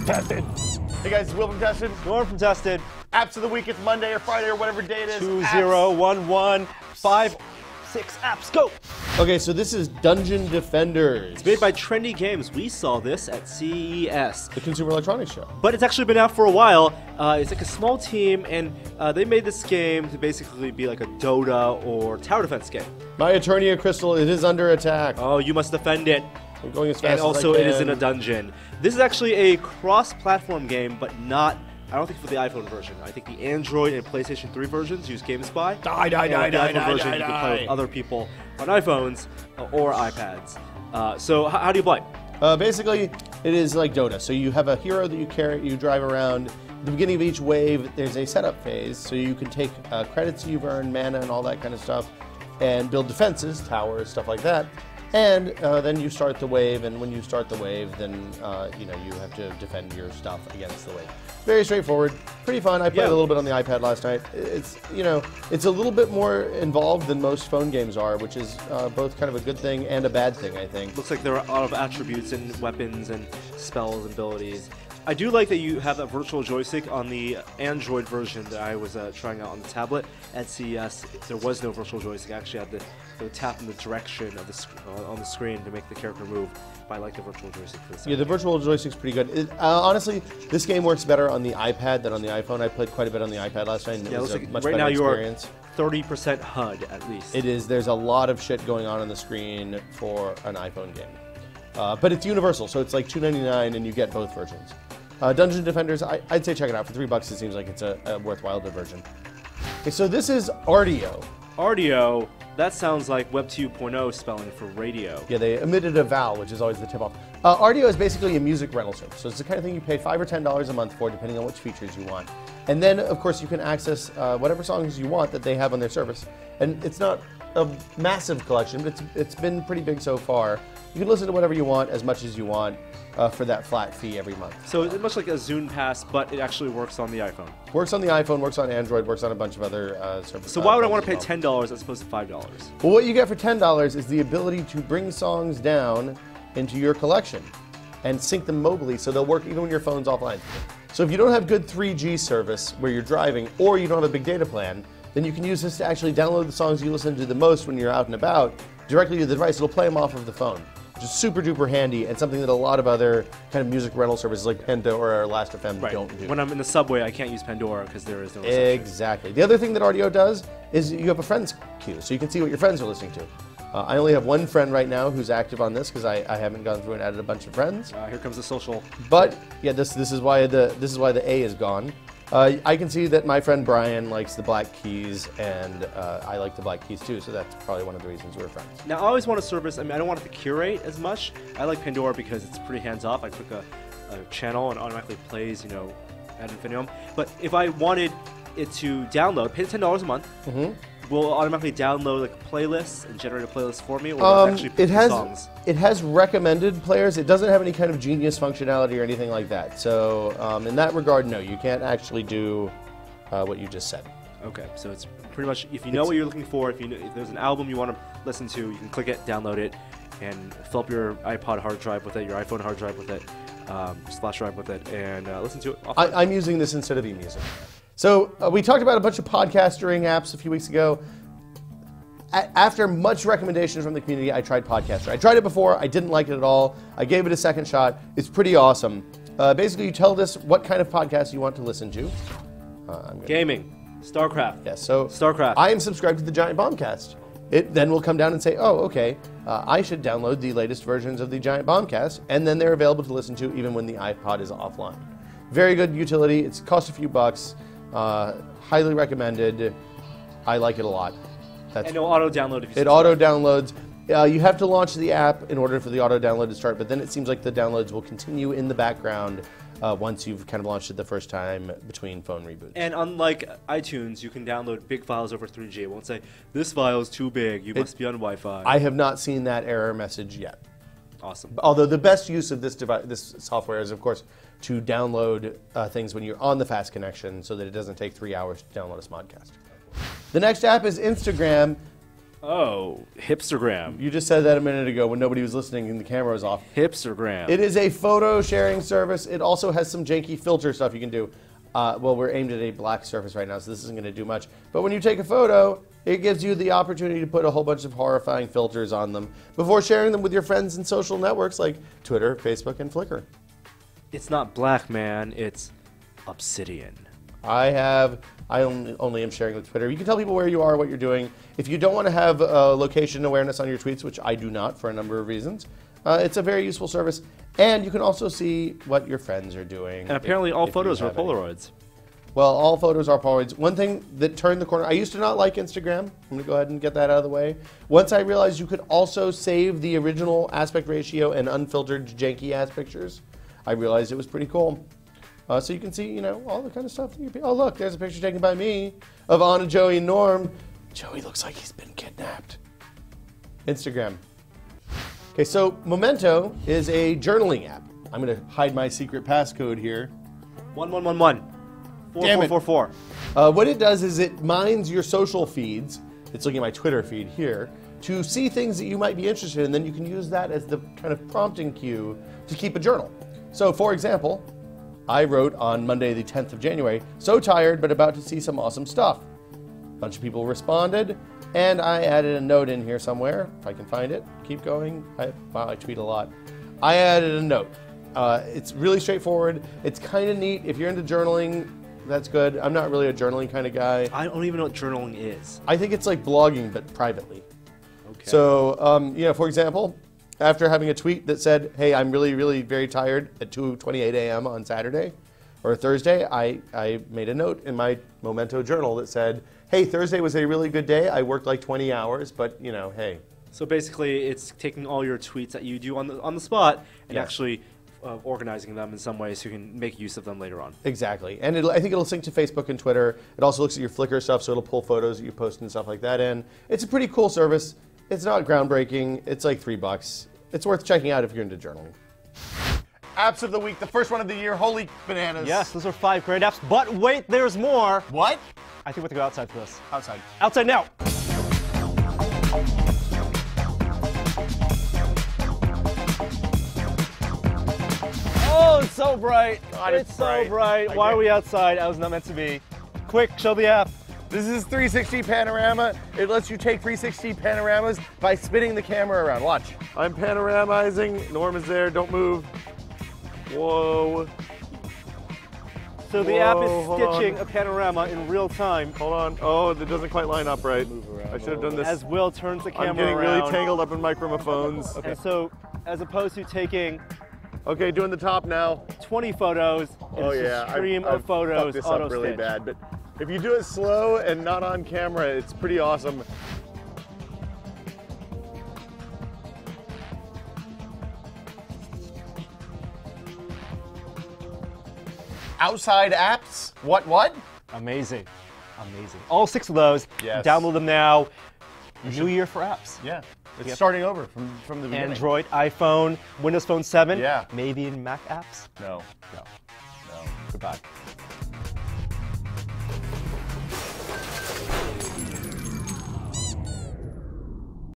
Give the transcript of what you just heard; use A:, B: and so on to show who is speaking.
A: Tested. Hey guys, it's Will from Tested.
B: Norm from Tested.
A: Apps of the week, it's Monday or Friday or whatever day it is.
B: 201156 apps, go!
A: Okay, so this is Dungeon Defenders.
B: It's made by Trendy Games. We saw this at CES.
A: The Consumer Electronics Show.
B: But it's actually been out for a while. It's like a small team, and they made this game to basically be like a Dota or tower defense game.
A: My Eternia Crystal, it is under attack.
B: Oh, you must defend it.
A: I'm going as fast
B: And
A: as
B: also,
A: I can.
B: it is in a dungeon. This is actually a cross-platform game, but not, I don't think for the iPhone version. I think the Android and PlayStation 3 versions use GameSpy.
A: Die.
B: And the iPhone version, you can play with other people on iPhones or iPads. So how do you play?
A: Basically, it is like Dota. So you have a hero that you carry, you drive around. At the beginning of each wave, there's a setup phase, so you can take credits you've earned, mana, and all that kind of stuff, and build defenses, towers, stuff like that. And then you start the wave, and when you start the wave, then you have to defend your stuff against the wave. Very straightforward, pretty fun. I played a little bit on the iPad last night. It's it's a little bit more involved than most phone games are, which is both kind of a good thing and a bad thing, I think.
B: Looks like there are a lot of attributes and weapons and spells and abilities. I do like that you have that virtual joystick on the Android version that I was trying out on the tablet at CES. There was no virtual joystick. I actually had to tap in the direction of the on the screen to make the character move. But I like the virtual joystick for this.
A: Yeah, the virtual joystick's pretty good. Honestly, this game works better on the iPad than on the iPhone. I played quite a bit on the iPad last night, and it was a much
B: right
A: better
B: now
A: experience.
B: You're 30% HUD at least.
A: It is. There's a lot of shit going on the screen for an iPhone game. But it's universal, so it's like $2.99 and you get both versions. Dungeon Defenders, I'd say check it out. For $3, it seems like it's a worthwhile diversion. Okay, so this is Rdio.
B: Rdio, that sounds like Web 2.0 spelling for radio.
A: Yeah, they omitted a vowel, which is always the tip-off. Rdio is basically a music rental service. So it's the kind of thing you pay $5 or $10 a month for, depending on which features you want. And then, of course, you can access whatever songs you want that they have on their service. And it's not a massive collection, but it's been pretty big so far. You can listen to whatever you want, as much as you want, for that flat fee every month.
B: So it's much like a Zune Pass, but it actually works on the iPhone.
A: Works on the iPhone, works on Android, works on a bunch of other services.
B: So why would I want to pay $10 as opposed to $5?
A: Well, what you get for $10 is the ability to bring songs down into your collection and sync them mobily, so they'll work even when your phone's offline. So if you don't have good 3G service where you're driving, or you don't have a big data plan, then you can use this to actually download the songs you listen to the most when you're out and about directly to the device. It'll play them off of the phone. Just super duper handy, and something that a lot of other kind of music rental services like Pandora or Last.fm don't do.
B: When I'm in the subway, I can't use Pandora because there is no reception.
A: Exactly. The other thing that Rdio does is you have a friends queue, so you can see what your friends are listening to. I only have one friend right now who's active on this because I haven't gone through and added a bunch of friends.
B: Here comes the social.
A: But yeah, this is why the A is gone. I can see that my friend Brian likes the Black Keys, and I like the Black Keys too, so that's probably one of the reasons we're friends.
B: Now, I always want a service, I don't want it to curate as much. I like Pandora because it's pretty hands-off. I click a channel and it automatically plays, ad infinitum. But if I wanted it to download, pay $10 a month, will it automatically download like playlists and generate a playlist for me, or does it actually pick the songs? It
A: has recommended players. It doesn't have any kind of genius functionality or anything like that. So in that regard, no, you can't actually do what you just said.
B: Okay, so it's pretty much, if you know what you're looking for, if there's an album you want to listen to, you can click it, download it, and fill up your iPod hard drive with it, your iPhone hard drive with it, flash drive with it, and listen to it.
A: I'm using this instead of eMusic. So we talked about a bunch of podcasting apps a few weeks ago. After much recommendation from the community, I tried Podcaster. I tried it before. I didn't like it at all. I gave it a second shot. It's pretty awesome. Basically, you tell this what kind of podcast you want to listen to.
B: Gaming. StarCraft.
A: Yes, so
B: StarCraft.
A: I am subscribed to the Giant Bombcast. It then will come down and say, oh, okay, I should download the latest versions of the Giant Bombcast, and then they're available to listen to even when the iPod is offline. Very good utility. It's cost a few bucks. Highly recommended. I like it a lot.
B: And it'll auto-download if you
A: It auto-downloads. You have to launch the app in order for the auto-download to start, but then it seems like the downloads will continue in the background once you've kind of launched it the first time between phone reboots.
B: And unlike iTunes, you can download big files over 3G. It won't say, this file is too big, you must be on Wi-Fi.
A: I have not seen that error message yet.
B: Awesome.
A: Although the best use of this device, this software is, of course, to download things when you're on the fast connection so that it doesn't take 3 hours to download a Smodcast. The next app is Instagram.
B: Oh, Hipstergram.
A: You just said that a minute ago when nobody was listening and the camera was off.
B: Hipstergram.
A: It is a photo sharing service. It also has some janky filter stuff you can do. Well, we're aimed at a black surface right now, so this isn't going to do much. But when you take a photo, it gives you the opportunity to put a whole bunch of horrifying filters on them before sharing them with your friends in social networks like Twitter, Facebook, and Flickr.
B: It's not black, man. It's obsidian.
A: I only am sharing with Twitter. You can tell people where you are, what you're doing. If you don't want to have location awareness on your tweets, which I do not for a number of reasons, it's a very useful service. And you can also see what your friends are doing.
B: And apparently all photos are Polaroids.
A: Well, all photos are Polaroids. One thing that turned the corner, I used to not like Instagram. I'm going to go ahead and get that out of the way. Once I realized you could also save the original aspect ratio and unfiltered janky ass pictures, I realized it was pretty cool. So you can see, you know, all the kind of stuff. Oh, look, there's a picture taken by me of Anna, Joey, and Norm. Joey looks like he's been kidnapped. Instagram. Okay, so Momento is a journaling app. I'm going to hide my secret passcode here.
B: 1111.
A: Damn it.
B: 4444.
A: What it does is it mines your social feeds. It's looking at my Twitter feed here to see things that you might be interested in. Then you can use that as the kind of prompting cue to keep a journal. So, for example, I wrote on Monday, the 10th of January, so tired but about to see some awesome stuff. A bunch of people responded, and I added a note in here somewhere, if I can find it. Keep going. Wow, I tweet a lot. I added a note. It's really straightforward. It's kind of neat. If you're into journaling, that's good. I'm not really a journaling kind of guy.
B: I don't even know what journaling is.
A: I think it's like blogging, but privately.
B: Okay.
A: So, you know, for example, after having a tweet that said, hey, I'm really, really very tired at 2:28 a.m. on Saturday or Thursday, I made a note in my Momento journal that said, hey, Thursday was a really good day. I worked like 20 hours, but, you know, hey.
B: So basically, it's taking all your tweets that you do on the spot and
A: Yes.
B: actually organizing them in some way so you can make use of them later on.
A: Exactly. And I think it'll sync to Facebook and Twitter. It also looks at your Flickr stuff, so it'll pull photos that you post and stuff like that in. It's a pretty cool service. It's not groundbreaking. It's like $3. It's worth checking out if you're into journaling. Apps of the week, the first one of the year. Holy bananas.
C: Yes, those are 5 great apps. But wait, there's more.
A: What?
C: I think we have to go outside for this.
A: Outside.
C: Outside now. Oh, it's so bright.
A: God,
C: it's so bright. Why are we outside? I was not meant to be. Quick, show the app.
A: This is 360 Panorama. It lets you take 360 panoramas by spinning the camera around. Watch. I'm panoramizing. Norm is there. Don't move. Whoa.
C: So the app is stitching a panorama in real time.
A: Hold on. Oh, it doesn't quite line up right. I should have done this.
C: As Will turns the camera
A: I'm getting
C: around.
A: really tangled up in microphones.
C: And so, as opposed to taking
A: Okay, doing the top now.
C: 20 photos in a stream of photos
A: fucked this up really
C: auto-stitch.
A: bad, but if you do it slow and not on camera, it's pretty awesome. Outside apps? What?
C: Amazing. Amazing. All 6 of those.
A: Yes.
C: Download them now. New year for apps.
A: Yeah. It's
C: Yep.
A: starting over from the beginning.
C: Android, iPhone, Windows Phone 7.
A: Yeah.
C: Maybe in Mac apps.
A: No.
C: No.
A: No.
C: Goodbye.